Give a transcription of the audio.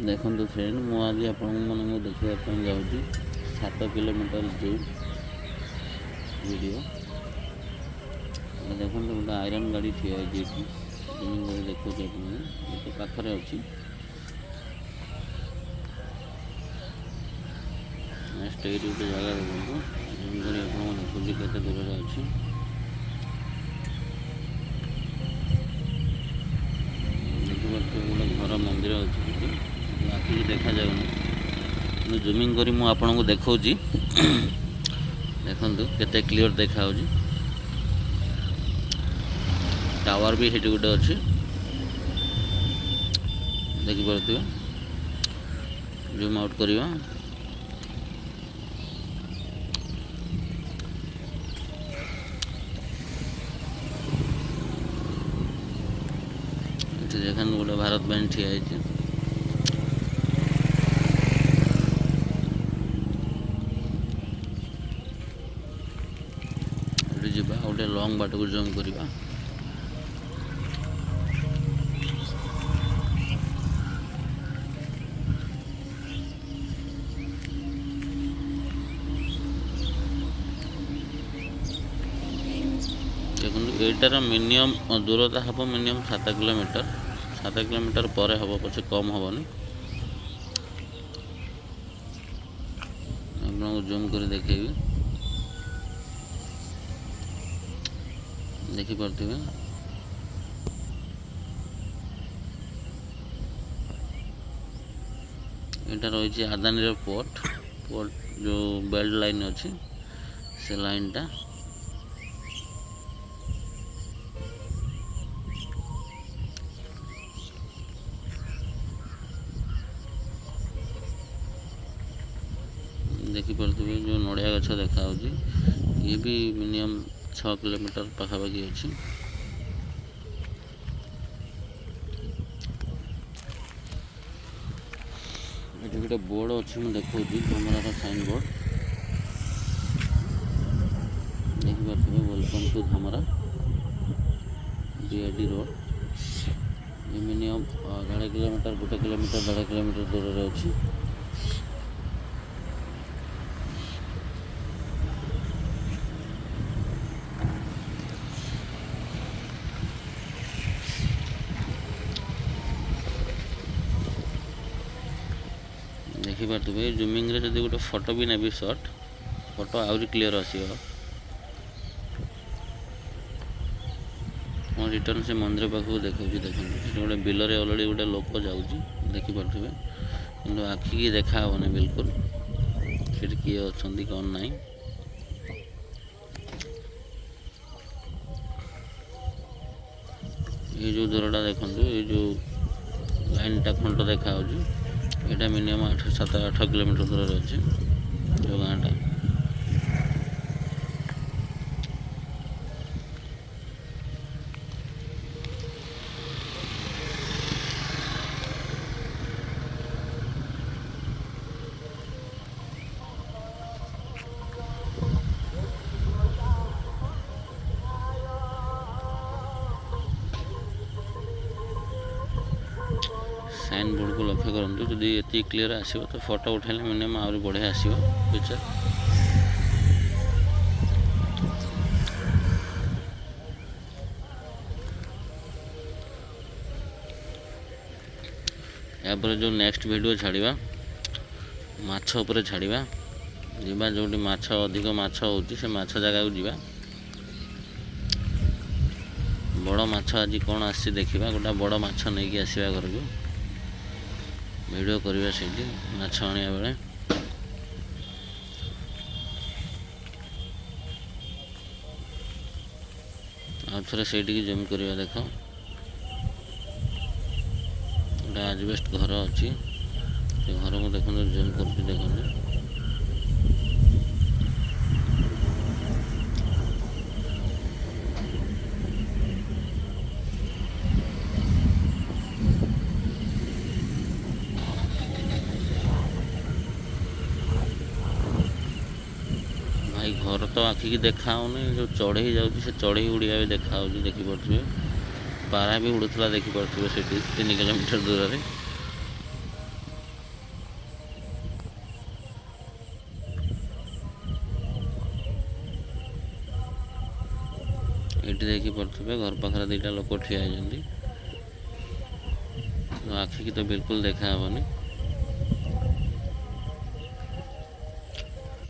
देखो फ्रेंड मु आज आपको देखा जाऊँगी 7 किलोमीटर जूम वीडियो। देखो गोटे आयरन गाड़ी ठिया है देखो ये पाखे अच्छी नेक्स्ट ये गोटे जगह देखो देखो केते दूर अच्छी गोटे घर मंदिर अच्छी आखि देखा जाऊनी जूमिंग करी मु आपको देखा देखु केते क्लियर देखा टावर भी हेटी गोटे अच्छी देखिपे जूम आउट करवा देखा गोटे भारत बैंक ठिया है जावा गोटे लंग बाट को जम्प करवा देखो एटार मिनिमम दूरता हम मिनिमम 7 किलोमीटर 7 किलोमीटर पर हम पचे कम हेनी आपको जूम कर देखेबी देखिपे यहाँ रही आदानी पोर्ट जो बेल्ट लाइन अच्छी से लाइन टा देखिपे जो नड़िया गछ देखा ये भी मिनिमम 6 किलोमीटर पाखापाखि अच्छी ये गोटे बोर्ड अच्छी मुझे देखा धामरार साइन बोर्ड देखिपे welcome to Dhamra BID road ये मिनिमम 1.5 किलोमीटर 1 किलोमीटर 1.5 किलोमीटर दूर में अच्छी देखिपे जूमिंग रे जब गोटे फोटो भी नेबी शॉट फोटो आहरी क्लीयर आसो रिटर्न से मंदिर पाखक देखा देखो गोटे बिलर अलरेडी गोटे लोक जाऊँगी देखिपे कि आखि की देखा हेनी बिल्कुल फिर किए अच्छा कौन ना ये जो दूरटा देखो ये जो लाइन टा खंड देखा यहाँ मिनिमम 7-8 किलोमीटर दूर अच्छे जो गाँटा साइन बोर्ड को लक्ष्य करूँ जदि ये क्लीयर आसो तो फोटो उठेले मिनिमम आहरी बढ़िया आसो पिक्चर यापर जो नेक्स्ट वीडियो छाड़ा माछ उपर छाड़ा जीवा जो माछ अधिक माछ होची से माछ जगह को जीवा बड़ माछ आज कौन आसी देखा गोटा बड़ माछ नहीं कि आसवा घर को वीडियो करवा से माछ आने बेले आउ थे से जूम करवा देख गोटे आजबेस्ट घर अच्छी से घर को देखो जूम कर देखो भाई घर तो आखि की देखा जो चढ़ई जाऊँगी से चढ़ई उड़िया भी देखा देखिपे पारा भी उड़ूला देखिपे से 3 किलोमीटर दूर में ଏଠି ଦେଖିପାରୁଥିବେ ଘର ପାଖରେ ଦୁଇଟା ଲୋକ ଠିଆ ହେଇଛନ୍ତି। ଆଖିକି ତ ବିଲକୁଲ ଦେଖାହେବନି।